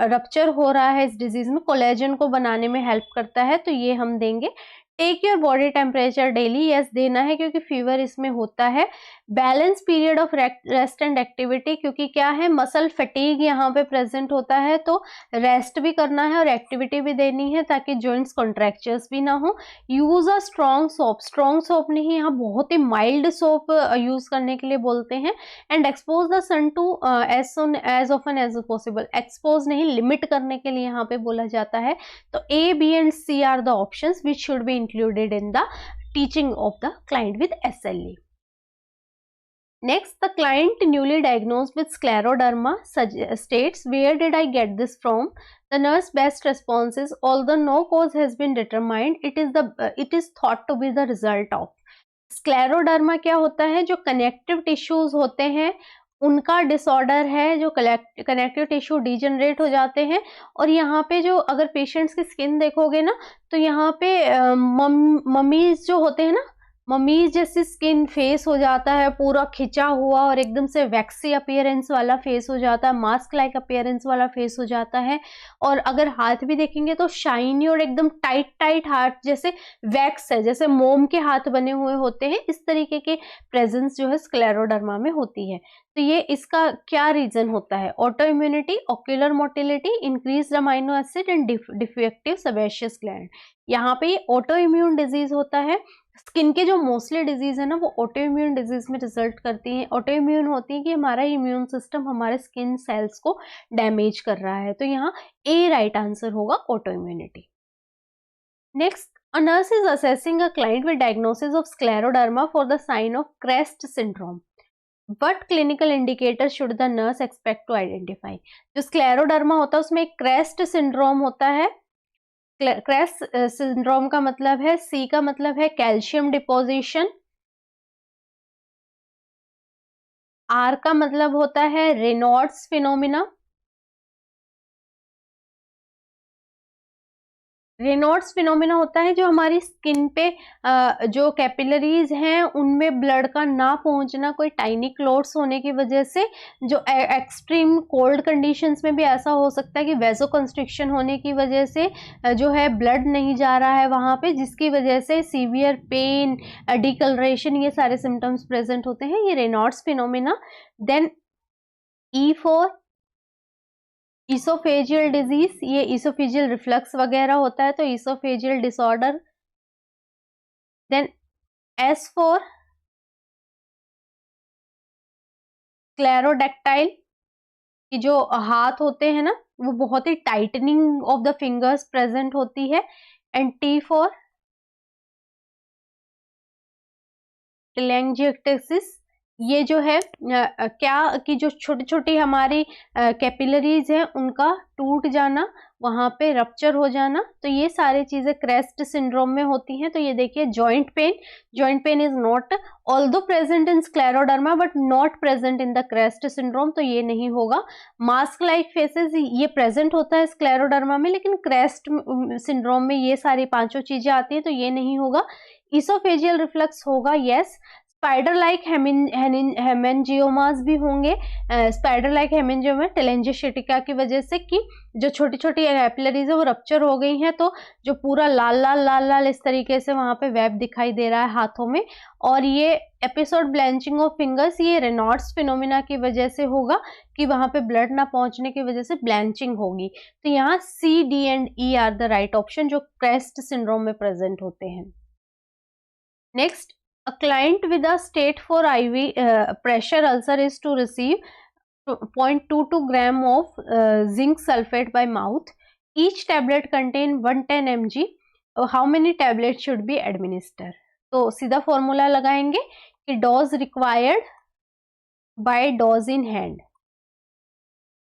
रप्चर हो रहा है इस डिजीज में, कोलेजन को बनाने में हेल्प करता है, तो ये हम देंगे। Take your body temperature daily, yes देना है, क्योंकि फीवर इसमें होता है। Balance period of rest and activity, क्योंकि क्या है, मसल फटीग यहाँ पे प्रेजेंट होता है, तो रेस्ट भी करना है और एक्टिविटी भी देनी है ताकि जॉइंट्स कॉन्ट्रैक्चर्स भी ना हो। Use a strong soap, strong soap नहीं, यहाँ बहुत ही माइल्ड सोप यूज करने के लिए बोलते हैं। And expose the sun to as often as possible, expose नहीं, लिमिट करने के लिए यहाँ पे बोला जाता है। तो A, B and C are the options which should be included in the teaching of the client with SLE. Next, the client newly diagnosed with scleroderma states, where did I get this from? The nurse best response is, although no cause has been determined, it is thought to be the result of. Scleroderma क्या होता है, जो connective tissues होते हैं उनका disorder है, जो connective tissue degenerate हो जाते हैं। और यहाँ पे जो अगर पेशेंट्स की स्किन देखोगे ना, तो यहाँ पे मम्मीज जो होते हैं ना, मम्मीज जैसी स्किन फेस हो जाता है, पूरा खिंचा हुआ और एकदम से वैक्सी अपीयरेंस वाला फेस हो जाता है, मास्क लाइक अपीयरेंस वाला फेस हो जाता है। और अगर हाथ भी देखेंगे तो शाइनी और एकदम टाइट टाइट हाथ, जैसे वैक्स है, जैसे मोम के हाथ बने हुए होते हैं, इस तरीके के प्रेजेंस जो है स्क्लेरोडर्मा में होती है। तो ये इसका क्या रीजन होता है? Auto immunity, ocular motility, increase amino acid and defective sebaceous gland. यहाँ पे ये ऑटो इम्यून डिजीज होता है। स्किन के जो मोस्टली डिजीज है ना, वो ऑटो इम्यून डिजीज में रिजल्ट करती हैं। ऑटो इम्यून होती है कि हमारा इम्यून सिस्टम हमारे स्किन सेल्स को डैमेज कर रहा है, तो यहाँ ए राइट आंसर होगा, auto immunity. Next, a nurse is assessing a client with diagnosis of scleroderma for the sign of CREST syndrome. What clinical indicators should the nurse expect to identify? जो scleroderma होता है उसमें एक crest syndrome होता है। Crest syndrome का मतलब है, सी का मतलब है कैल्शियम डिपोजिशन, आर का मतलब होता है रेनॉल्ड्स फिनोमिना। रेनॉल्ड्स फिनोमिना होता है जो हमारी स्किन पे जो कैपिलरीज हैं उनमें ब्लड का ना पहुंचना, कोई टाइनी क्लोट्स होने की वजह से, जो एक्सट्रीम कोल्ड कंडीशंस में भी ऐसा हो सकता है कि वेजो कंस्ट्रिक्शन होने की वजह से जो है ब्लड नहीं जा रहा है वहां पे, जिसकी वजह से सीवियर पेन, डिकलरेशन, ये सारे सिम्टम्स प्रेजेंट होते हैं, ये Raynaud's phenomena. Then E for oesophageal disease, ये इसोफेजियल रिफ्लक्स वगैरह होता है, तो oesophageal disorder. Then S for sclerodactyly, कि जो हाथ होते हैं ना वो बहुत ही tightening of the fingers present होती है। एंड टी फॉर टेलेंजियोटेसिस, ये जो है क्या कि जो छोटी छोटी हमारी कैपिलरीज हैं उनका टूट जाना, वहां पे रप्चर हो जाना, तो ये सारी चीजें क्रेस्ट सिंड्रोम में होती हैं। तो ये देखिए, joint pain is not although present in scleroderma but not present in the crest syndrome, तो ये नहीं होगा। मास्क लाइक फेसेस, ये प्रेजेंट होता है स्क्लेरोडर्मा में, लेकिन क्रेस्ट सिंड्रोम में ये सारी पांचों चीजें आती है, तो ये नहीं होगा। इसोफेजियल रिफ्लक्स होगा, यस। स्पाइडर लाइक हेमेंजियोमास भी होंगे। स्पाइडर लाइक हेमेंजियोमा टेलेंजियोशिटिका की वजह से कि जो छोटी छोटी कैपिलरीज है वो रप्चर हो गई हैं, तो जो पूरा लाल लाल इस तरीके से वहां पे वेब दिखाई दे रहा है हाथों में। और ये एपिसोड ब्लैंचिंग ऑफ फिंगर्स, ये रेनॉल्ड्स फिनोमिना की वजह से होगा कि वहां पे ब्लड ना पहुंचने की वजह से ब्लैंचिंग होगी। तो यहाँ C, D and E are the right option, जो क्रेस्ट सिंड्रोम में प्रेजेंट होते हैं। Next, a client with a state 4 IV pressure ulcer is to receive 0.22 gram of zinc sulfate by mouth. Each tablet contain 110 mg. How many tablets should be administered? तो सीधा formula लगाएंगे कि dose required by dose in hand.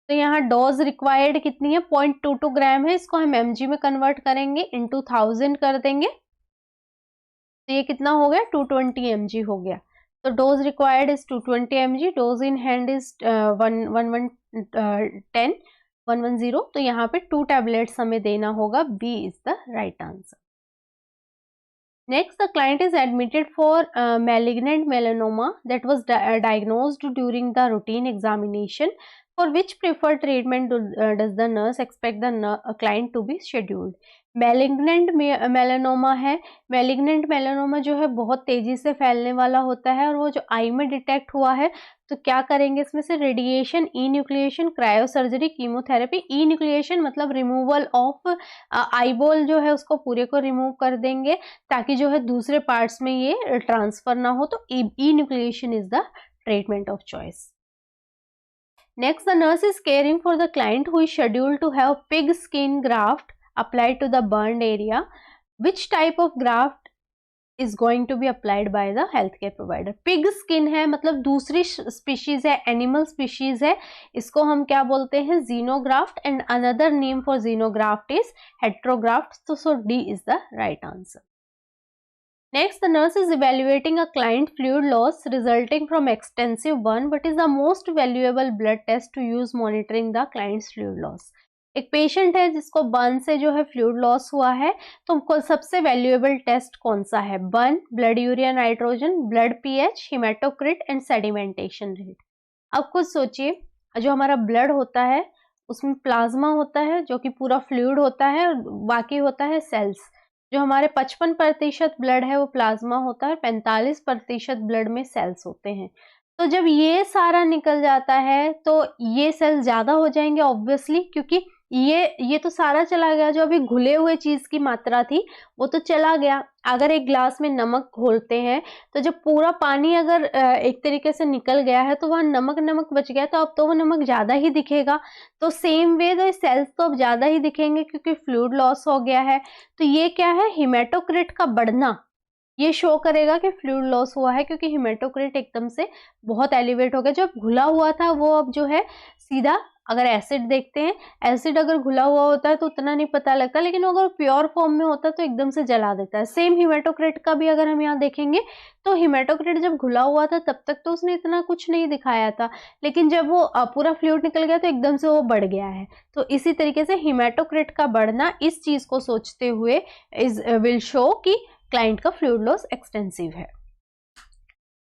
तो यहाँ dose required कितनी है? 0.22 ग्राम है, इसको हम mg में कन्वर्ट करेंगे, इंटू 1000 कर देंगे, तो ये कितना हो गया? 220 mg हो गया। तो dose required is 220 mg, dose in hand is 110, 110, तो यहाँ पे 2 टैबलेट्स हमें देना होगा, B is the right answer. Next, the client is admitted for malignant melanoma that was diagnosed during the routine examination. For which preferred treatment does the nurse expect the client to be scheduled? Malignant melanoma है। Malignant melanoma जो है बहुत तेजी से फैलने वाला होता है और वो जो आई में डिटेक्ट हुआ है, तो क्या करेंगे इसमें से? रेडिएशन, ई न्यूक्लिएशन, क्रायोसर्जरी, कीमोथेरेपी। ई न्यूक्लिएशन मतलब रिमूवल ऑफ आईबॉल जो है उसको पूरे को रिमूव कर देंगे ताकि जो है दूसरे पार्ट्स में ये ट्रांसफर ना हो, तो E enucleation is the treatment of choice. Next, the nurse is caring for the client who is scheduled to have pig skin graft applied to the burned area. Which type of graft is going to be applied by the healthcare provider? Pig skin है मतलब दूसरी species है, animal species है, इसको हम क्या बोलते हैं? xenograft, and another name for xenograft is heterograft. So D is the right answer. Next, the nurse is evaluating a client fluid loss resulting from extensive burn. What is the most valuable blood test to use monitoring the client's fluid loss? एक patient है जिसको burn से जो है fluid loss हुआ है, तो सबसे वैल्यूएबल टेस्ट कौन सा है? BUN, blood urea nitrogen, blood pH, haematocrit and sedimentation rate. अब कुछ सोचिए, जो हमारा ब्लड होता है उसमें प्लाज्मा होता है जो कि पूरा फ्लूइड होता है, और बाकी होता है सेल्स। जो हमारे 55% ब्लड है वो प्लाज्मा होता है, 45% ब्लड में सेल्स होते हैं। तो जब ये सारा निकल जाता है तो ये सेल्स ज्यादा हो जाएंगे ऑब्वियसली, क्योंकि ये तो सारा चला गया, जो अभी घुले हुए चीज की मात्रा थी वो तो चला गया। अगर एक ग्लास में नमक घोलते हैं तो जब पूरा पानी अगर एक तरीके से निकल गया है तो वह नमक बच गया, तो अब तो वो नमक ज्यादा ही दिखेगा। तो सेम वे द सेल्स तो अब ज्यादा ही दिखेंगे क्योंकि फ्लूइड लॉस हो गया है। तो ये क्या है? हिमेटोक्रिट का बढ़ना ये शो करेगा कि फ्लूइड लॉस हुआ है, क्योंकि हिमेटोक्रिट एकदम से बहुत एलिवेट हो गया। जो घुला हुआ था वो अब जो है सीधा, अगर एसिड देखते हैं, एसिड अगर घुला हुआ होता है तो उतना नहीं पता लगता, लेकिन अगर प्योर फॉर्म में होता है तो एकदम से जला देता है। सेम हिमेटोक्रिट का भी अगर हम यहाँ देखेंगे तो हिमेटोक्रिट जब घुला हुआ था तब तक तो उसने इतना कुछ नहीं दिखाया था, लेकिन जब वो पूरा फ्लूइड निकल गया तो एकदम से वो बढ़ गया है। तो इसी तरीके से हिमेटोक्रिट का बढ़ना इस चीज को सोचते हुए इज विल शो कि क्लाइंट का फ्लूइड लॉस एक्सटेंसिव है।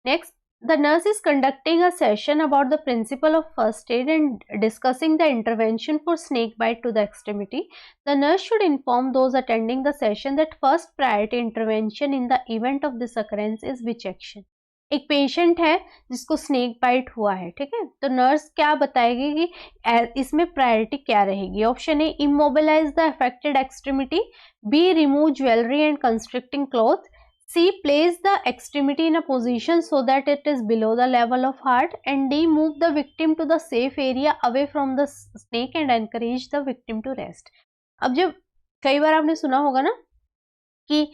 Next, the nurse is conducting a session about the principle of first aid and discussing the intervention for snake bite to the extremity. The nurse should inform those attending the session that first priority intervention in the event of this occurrence is which action. एक patient है जिसको snake bite हुआ है, ठीक है, तो nurse क्या बताएगी कि इसमें प्रायोरिटी क्या रहेगी? Option A, immobilize the affected extremity, B, remove jewellery and constricting cloth, C, place the extremity in a position so that it is below the level of heart, and D, move the victim to the safe area away from the snake and encourage the victim to rest. अब जब कई बार आपने सुना होगा ना कि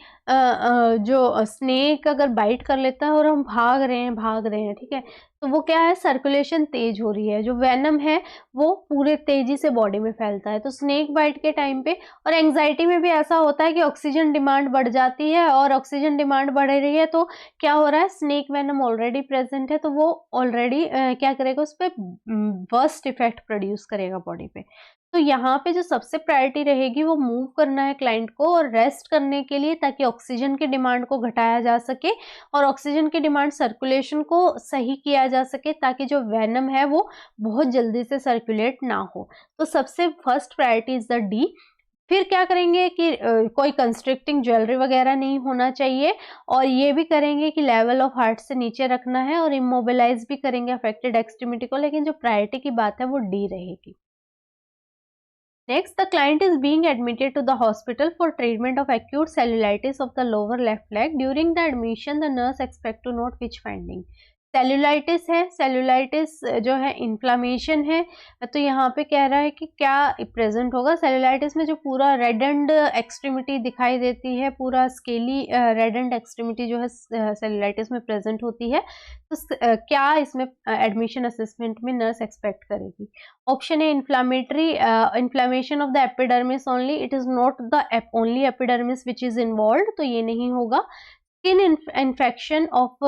जो snake अगर बाइट कर लेता है और हम भाग रहे हैं, ठीक है, तो वो क्या है? सर्कुलेशन तेज हो रही है, जो वेनम है वो पूरे तेजी से बॉडी में फैलता है। तो स्नेक बाइट के टाइम पे और एंजाइटी में भी ऐसा होता है कि ऑक्सीजन डिमांड बढ़ जाती है, और ऑक्सीजन डिमांड बढ़ रही है तो क्या हो रहा है? स्नेक वेनम ऑलरेडी प्रेजेंट है, तो वो ऑलरेडी क्या करेगा? उस पर वर्स्ट इफेक्ट प्रोड्यूस करेगा बॉडी पे। तो यहाँ पे जो सबसे प्रायोरिटी रहेगी वो मूव करना है क्लाइंट को और रेस्ट करने के लिए, ताकि ऑक्सीजन की डिमांड को घटाया जा सके और ऑक्सीजन की डिमांड सर्कुलेशन को सही किया जा सके, ताकि जो वेनम है वो बहुत जल्दी से सर्कुलेट ना हो। तो सबसे first priority is the D. फिर क्या करेंगे कि कोई कंस्ट्रिक्टिंग ज्वेलरी वगैरह नहीं होना चाहिए, और ये भी करेंगे कि लेवल ऑफ हार्ट से नीचे रखना है, और इमोबिलाइज भी करेंगे अफेक्टेड एक्सट्रीमिटी को, लेकिन जो प्रायोरिटी की बात है वो डी रहेगी। Next, the client is being admitted to the hospital for treatment of acute cellulitis of the lower left leg. During the admission, the nurse expect to note which finding? Cellulitis है, cellulitis जो है inflammation है, तो यहाँ पे कह रहा है कि क्या प्रेजेंट होगा? सेल्यूलाइटिस में जो पूरा रेड एंड एक्सट्रीमिटी दिखाई देती है, पूरा स्केली रेड एंड एक्सट्रीमिटी जो है सेल्यूलाइटिस में प्रेजेंट होती है, तो क्या इसमें एडमिशन असेसमेंट में नर्स एक्सपेक्ट करेगी? Option A, inflammatory inflammation of the epidermis only, it is not the only epidermis which is involve, तो ये नहीं होगा। Skin infection of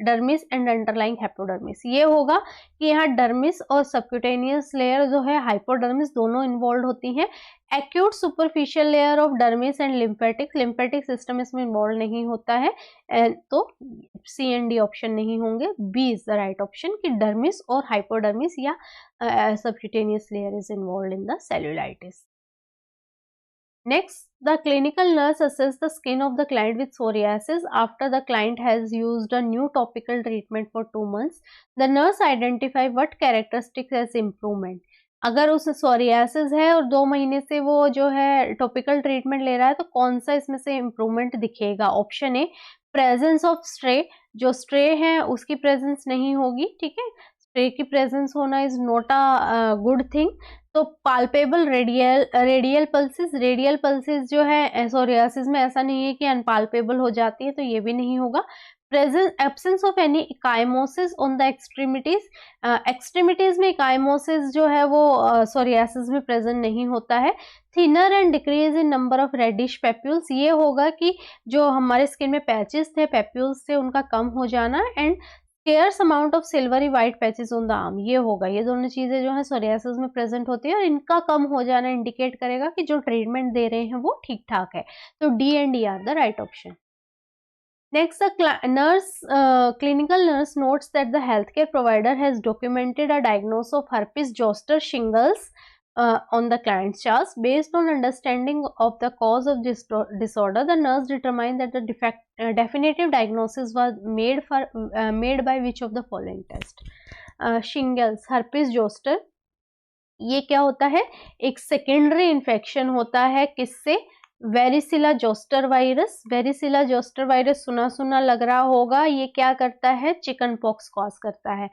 dermis and underlying hypodermis, ये होगा कि यहाँ डर्मिस और सबक्यूटेनियस लेयर जो है हाइपोडर्मिस दोनों इन्वॉल्व होती हैं। Acute superficial layer of dermis and lymphatic system इसमें इन्वॉल्व नहीं होता है, तो सी एंड डी ऑप्शन नहीं होंगे, B is the right option कि डर्मिस और हाइपोडर्मिस या subcutaneous layer is involve in the cellulitis. Next, the clinical nurse assesses the skin of the client with psoriasis after the client has used a new topical treatment for 2 months. The nurse identify what characteristics as improvement. अगर उस psoriasis है और 2 महीने से वो जो है topical treatment ले रहा है तो कौन सा इसमें से इम्प्रूवमेंट दिखेगा? Option A presence of stray, जो स्ट्रे है उसकी प्रेजेंस नहीं होगी, ठीक है, स्ट्रे की प्रेजेंस होना is not a good thing. तो पाल्पेबल रेडियल पल्सेस जो है सोरियासिस में ऐसा नहीं है कि अनपाल्पेबल हो जाती है, तो ये भी नहीं होगा। Present absence of any ecchymosis on the extremities, extremities में इकाइमोसिस जो है वो सोरियासिस में प्रेजेंट नहीं होता है। Thinner and decrease in number of reddish papules, ये होगा कि जो हमारे स्किन में पैचेस थे पेप्यूल्स से उनका कम हो जाना, and scarce amount of silvery white patches on the arm, ये होगा। ये दोनों चीजें जो है सोरियासिस में प्रेजेंट होती है और इनका कम हो जाना इंडिकेट करेगा कि जो ट्रीटमेंट दे रहे हैं वो ठीक ठाक है, तो D and E are the right option. Next, clinical nurse notes that the healthcare provider has documented a diagnosis of herpes zoster shingles on the client's chart. Based on understanding of the cause of this disorder, the nurse determined that the definitive diagnosis was made by which of the following test? Shingles, herpes zoster, ये क्या होता है? एक secondary infection होता है किससे? वेरिसिला zoster virus. वेरिसिला zoster virus सुना सुना लग रहा होगा, ये क्या करता है? चिकन पॉक्स कॉज करता है।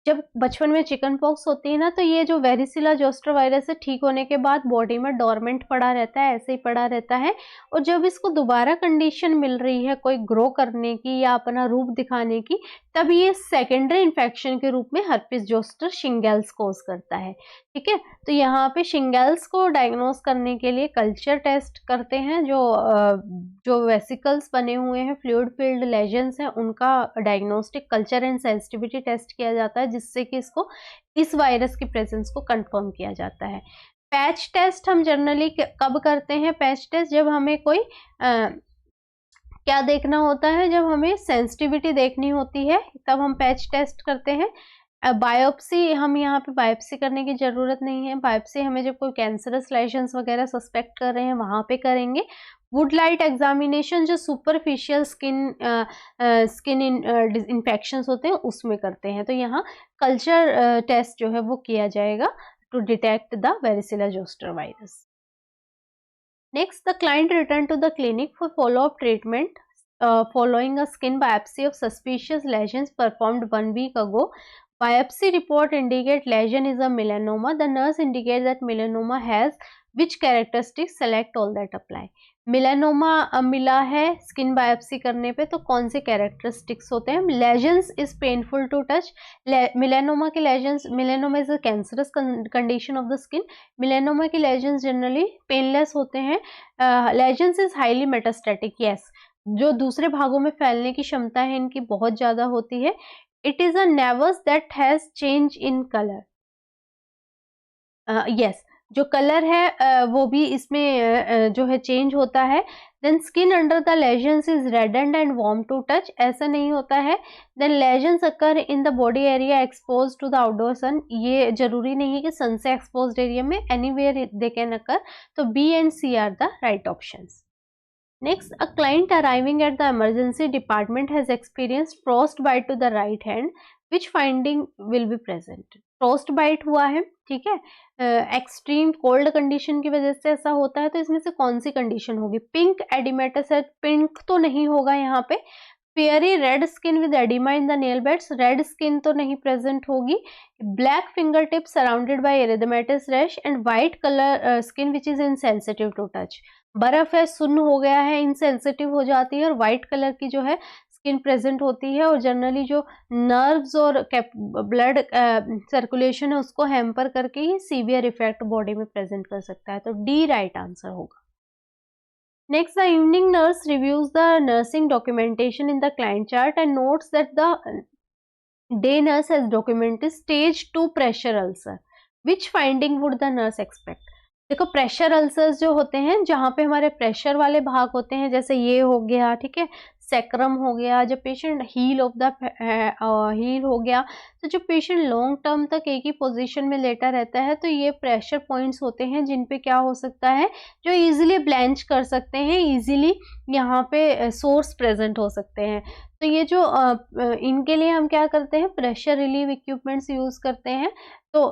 जब बचपन में चिकन पॉक्स होती है ना, तो ये जो वेरिसिला जोस्टर वायरस है ठीक होने के बाद बॉडी में डोरमेंट पड़ा रहता है, ऐसे ही पड़ा रहता है, और जब इसको दोबारा कंडीशन मिल रही है कोई ग्रो करने की या अपना रूप दिखाने की, तब ये सेकेंडरी इन्फेक्शन के रूप में हर्पिस जोस्टर शिंगेल्स कोज करता है, ठीक है। तो यहाँ पे शिंगेल्स को डायग्नोस करने के लिए कल्चर टेस्ट करते हैं, जो वेसिकल्स बने हुए हैं, फ्लूइड फील्ड लेजन्स हैं, उनका diagnostic culture and sensitivity test किया जाता है, जिससे कि इसको इस वायरस की प्रेजेंस को कंफर्म किया जाता है। पैच टेस्ट हम जनरली कब करते हैं? पैच टेस्ट जब हमें कोई क्या देखना होता है, जब हमें सेंसिटिविटी देखनी होती है तब हम पैच टेस्ट करते हैं। बायोप्सी, हम यहाँ पे बायोप्सी करने की जरूरत नहीं है, बायोप्सी हमें जब कोई कैंसरस लेशंस वगैरह सस्पेक्ट कर रहे हैं वहां पे करेंगे। वुड लाइट एग्जामिनेशन जो सुपरफिशियल स्किन इन्फेक्शन होते हैं उसमें करते हैं, तो यहाँ कल्चर टेस्ट जो है वो किया जाएगा to detect the varicella zoster virus. Next, the client returned to the clinic for follow-up treatment following a skin biopsy of suspicious lesions performed 1 week ago. Biopsy report indicate lesion is a melanoma. The nurse indicates that melanoma has which characteristics? Select all that apply. मिलेनोमा मिला है skin biopsy करने पे, तो कौन से characteristics होते हैं? Lesions is painful to touch. Melanoma के lesions, melanoma is a cancerous condition of the skin, melanoma के लेजन्स जनरली पेनलेस होते हैं। Lesions is highly metastatic, yes, जो दूसरे भागों में फैलने की क्षमता है इनकी बहुत ज्यादा होती है। It is a nevus that has change in colour, yes, जो कलर है वो भी इसमें जो है चेंज होता है। Then skin under the lesions is reddened and warm to touch, ऐसा नहीं होता है। Then lesions occur in the body area expose to the outdoor sun, ये जरूरी नहीं है कि सन से एक्सपोज्ड एरिया में, एनीवेयर दे कैन अकर, तो B and C are the right options. Next, a client arriving at the emergency department has experienced frostbite to the right hand. Which finding will be present? Frostbite हुआ है, ठीक है, extreme cold condition की वजह से ऐसा होता है, तो इसमें से कौन सी कंडीशन होगी? पिंक एडिमेटस है, पिंक तो नहीं होगा यहाँ पे। Fiery red skin with oedema in the nail beds, red skin तो नहीं प्रेजेंट होगी। Black finger tip surrounded by erythematous rash and white colour skin which is insensitive to touch, बर्फ है, सुन्न हो गया है, इनसेंसिटिव हो जाती है, और व्हाइट कलर की जो है स्किन प्रेजेंट होती है, और जनरली जो नर्व्स और ब्लड सर्कुलेशन है उसको हैम्पर करके ही सीवियर इफेक्ट बॉडी में प्रेजेंट कर सकता है, तो डी राइट आंसर होगा। Next, the evening nurse reviews the nursing documentation in the client chart and notes that the day nurse has documented stage 2 pressure ulcer. Which finding would the nurse expect? देखो pressure ulcers जो होते हैं जहाँ पे हमारे pressure वाले भाग होते हैं, जैसे ये हो गया, ठीक है, सैक्रम हो गया, जब patient heel of the heel हो गया, तो जो पेशेंट लॉन्ग टर्म तक एक ही पोजीशन में लेटा रहता है, तो ये प्रेशर पॉइंट्स होते हैं जिन पे क्या हो सकता है, जो इजीली ब्लेंच कर सकते हैं, इजीली यहाँ पे सोर्स प्रेजेंट हो सकते हैं। तो ये जो इनके लिए हम क्या करते हैं, प्रेशर रिलीव इक्विपमेंट्स यूज करते हैं। तो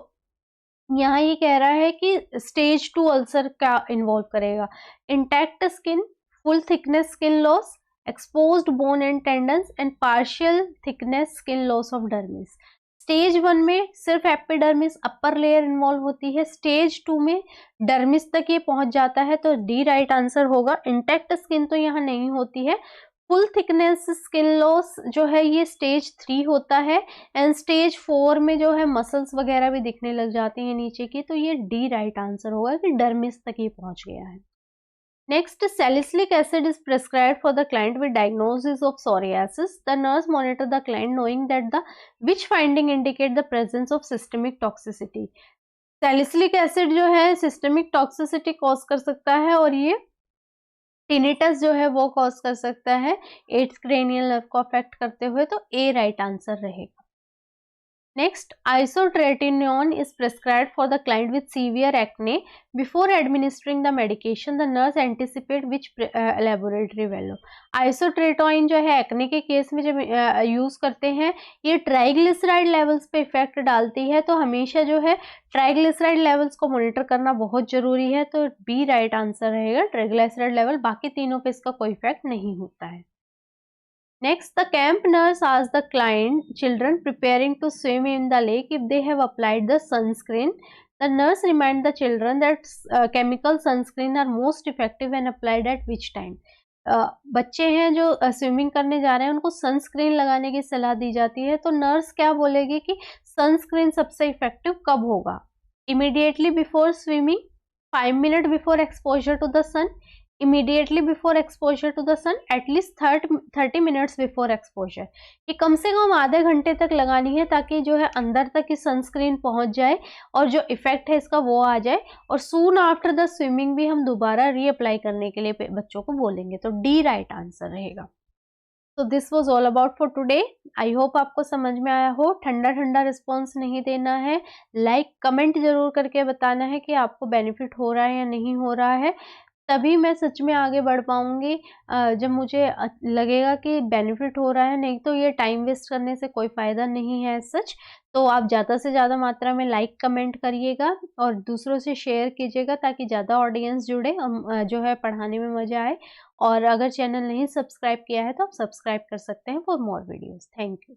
यहाँ ये कह रहा है कि स्टेज 2 अल्सर क्या इन्वॉल्व करेगा, intact skin, full thickness skin loss, exposed bone and tendons and partial thickness skin loss of dermis. Stage 1 में सिर्फ एपिडर्मिस अपर लेयर इन्वॉल्व होती है, स्टेज 2 में डर्मिस तक ये पहुंच जाता है, तो डी राइट आंसर होगा। इंटैक्ट स्किन तो यहाँ नहीं होती है। फुल थिकनेस स्किन लॉस जो है ये स्टेज 3 होता है, एंड स्टेज 4 में जो है मसल्स वगैरह भी दिखने लग जाती हैं नीचे की, तो ये डी राइट आंसर होगा कि डर्मिस तक ही पहुंच गया है। Next, salicylic acid is prescribed for the client with diagnosis of psoriasis. The nurse monitor the client knowing that the which finding indicate the presence of systemic toxicity. Salicylic acid जो है systemic toxicity cause कर सकता है, और ये tinnitus जो है वो कॉज कर सकता है 8th क्रेनियल नर्व को अफेक्ट करते हुए, तो ए राइट आंसर रहेगा। Next, isotretinoin is prescribed for the client with severe acne. Before administering the medication, the nurse anticipate which laboratory value. Isotretinoin जो है एक्ने के केस में जब यूज करते हैं, ये ट्राइग्लिसराइड लेवल्स पे इफेक्ट डालती है, तो हमेशा जो है ट्राइग्लिसराइड लेवल्स को मॉनिटर करना बहुत जरूरी है, तो बी राइट आंसर रहेगा ट्राइग्लिसराइड लेवल। बाकी तीनों पे इसका कोई इफेक्ट नहीं होता है। Next, the camp nurse asks the children preparing to swim in the lake if they have applied the sunscreen. The nurse reminds the children that chemical sunscreen are most effective when applied at which time. बच्चे हैं जो swimming करने जा रहे हैं, उनको sunscreen लगाने की सलाह दी जाती है, तो नर्स क्या बोलेगी कि सनस्क्रीन सबसे इफेक्टिव कब होगा? Immediately before swimming, 5 minute before exposure to the sun, immediately before exposure to the sun, at least 30 minutes before exposure। ये कम से कम आधे घंटे तक लगानी है ताकि जो है अंदर तक की सनस्क्रीन पहुंच जाए और जो इफेक्ट है इसका वो आ जाए, और सून आफ्टर द स्विमिंग भी हम दोबारा रीअप्लाई करने के लिए बच्चों को बोलेंगे, तो डी राइट आंसर रहेगा। तो this was all about for today. I hope आपको समझ में आया हो। ठंडा ठंडा रिस्पॉन्स नहीं देना है, लाइक कमेंट जरूर करके बताना है कि आपको बेनिफिट हो रहा है या नहीं हो रहा है, तभी मैं सच में आगे बढ़ पाऊंगी जब मुझे लगेगा कि बेनिफिट हो रहा है, नहीं तो ये टाइम वेस्ट करने से कोई फ़ायदा नहीं है सच। तो आप ज़्यादा से ज़्यादा मात्रा में लाइक कमेंट करिएगा और दूसरों से शेयर कीजिएगा ताकि ज़्यादा ऑडियंस जुड़े, जो है पढ़ाने में मज़ा आए। और अगर चैनल नहीं सब्सक्राइब किया है तो आप सब्सक्राइब कर सकते हैं for more videos. Thank you.